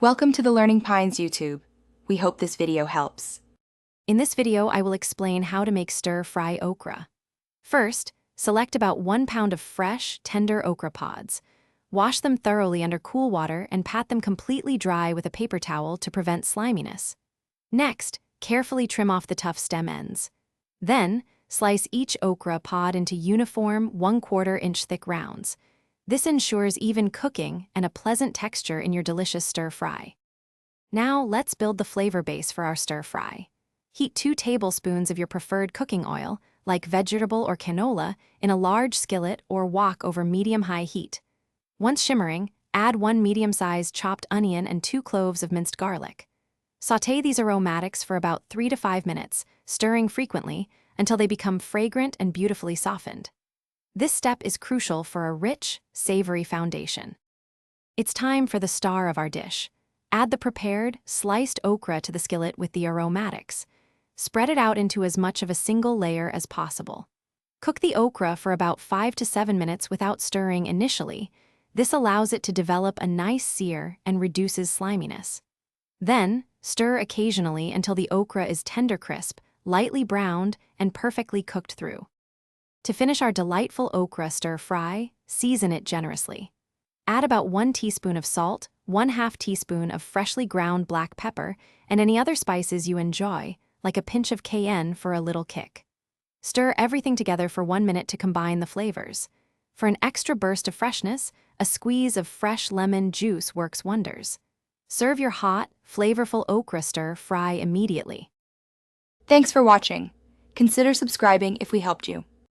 Welcome to the Learning Pines YouTube. We hope this video helps. In this video, I will explain how to make stir-fry okra. First, select about 1 pound of fresh, tender okra pods. Wash them thoroughly under cool water and pat them completely dry with a paper towel to prevent sliminess. Next, carefully trim off the tough stem ends. Then, slice each okra pod into uniform 1/4 inch thick rounds. This ensures even cooking and a pleasant texture in your delicious stir-fry. Now, let's build the flavor base for our stir-fry. Heat 2 tablespoons of your preferred cooking oil, like vegetable or canola, in a large skillet or wok over medium-high heat. Once shimmering, add 1 medium-sized chopped onion and 2 cloves of minced garlic. Sauté these aromatics for about 3 to 5 minutes, stirring frequently until they become fragrant and beautifully softened. This step is crucial for a rich, savory foundation. It's time for the star of our dish. Add the prepared, sliced okra to the skillet with the aromatics. Spread it out into as much of a single layer as possible. Cook the okra for about 5 to 7 minutes without stirring initially. This allows it to develop a nice sear and reduces sliminess. Then, stir occasionally until the okra is tender crisp, lightly browned, and perfectly cooked through. To finish our delightful okra stir-fry, season it generously. Add about 1 teaspoon of salt, 1/2 teaspoon of freshly ground black pepper, and any other spices you enjoy, like a pinch of cayenne for a little kick. Stir everything together for 1 minute to combine the flavors. For an extra burst of freshness, a squeeze of fresh lemon juice works wonders. Serve your hot, flavorful okra stir-fry immediately. Thanks for watching. Consider subscribing if we helped you.